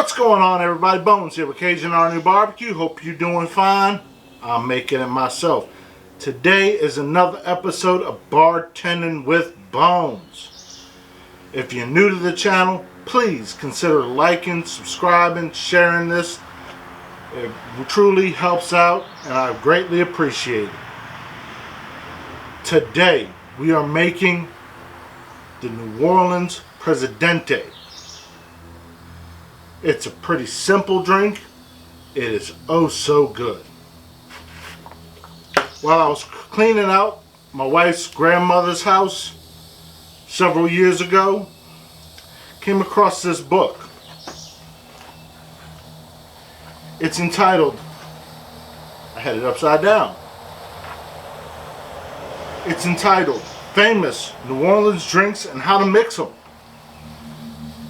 What's going on, everybody? Bones here with CAJUN RNEWBBQ. Hope you're doing fine. I'm making it myself. Today is another episode of Bartending with Bones. If you're new to the channel, please consider liking, subscribing, sharing this. It truly helps out, and I greatly appreciate it. Today, we are making the New Orleans Presidente. It's a pretty simple drink. It is oh so good. While I was cleaning out my wife's grandmother's house several years ago, came across this book. It's entitled, I had it upside down. It's entitled Famous New Orleans Drinks and How to Mix Them.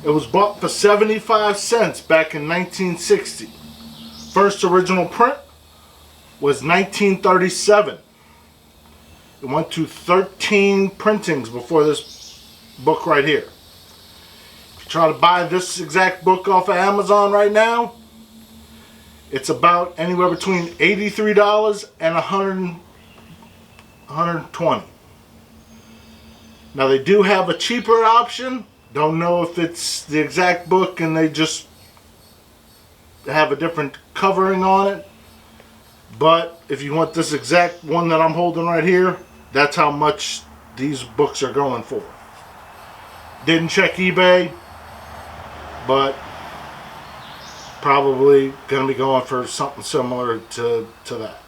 It was bought for 75 cents back in 1960. First original print was 1937. It went to 13 printings before this book right here. If you try to buy this exact book off of Amazon right now, it's about anywhere between $83 and $120. Now they do have a cheaper option. Don't know if it's the exact book and they just have a different covering on it. But if you want this exact one that I'm holding right here, that's how much these books are going for. Didn't check eBay, but probably going to be going for something similar to that.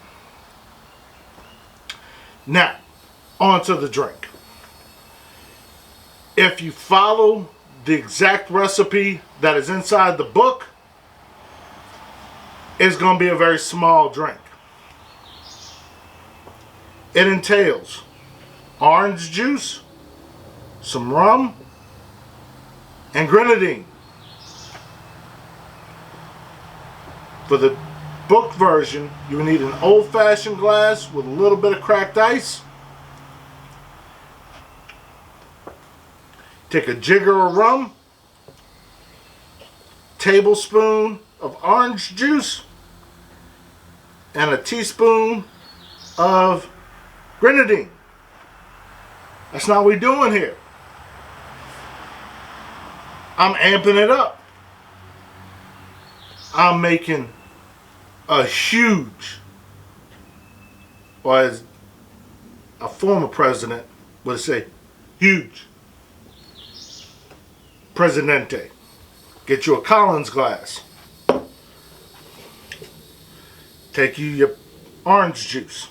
Now, on to the drink. If you follow the exact recipe that is inside the book, it's going to be a very small drink. It entails orange juice, some rum, and grenadine. For the book version, you will need an old-fashioned glass with a little bit of cracked ice. Take a jigger of rum, tablespoon of orange juice, and a teaspoon of grenadine. That's not what we're doing here. I'm amping it up. I'm making a huge, or as a former president would say, huge Presidente. Get you a Collins glass. Take you your orange juice.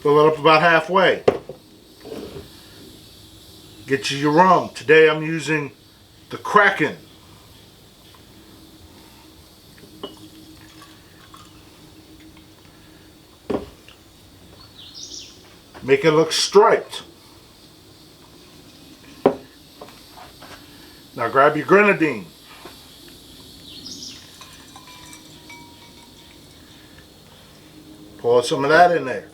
Fill it up about halfway. Get you your rum. Today I'm using the Kraken. Make it look striped. Now grab your grenadine. Pour some of that in there.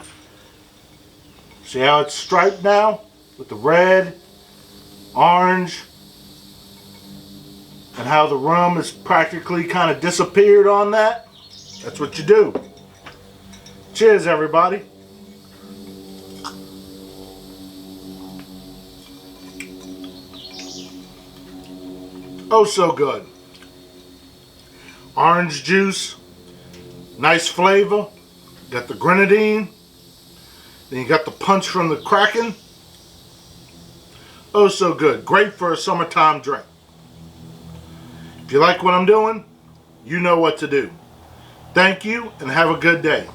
See how it's striped now? With the red, orange, and how the rum is practically kind of disappeared on that. That's what you do. Cheers, everybody. Oh, so good. Orange juice, nice flavor. Got the grenadine. Then you got the punch from the Kraken. Oh, so good. Great for a summertime drink. If you like what I'm doing, you know what to do. Thank you and have a good day.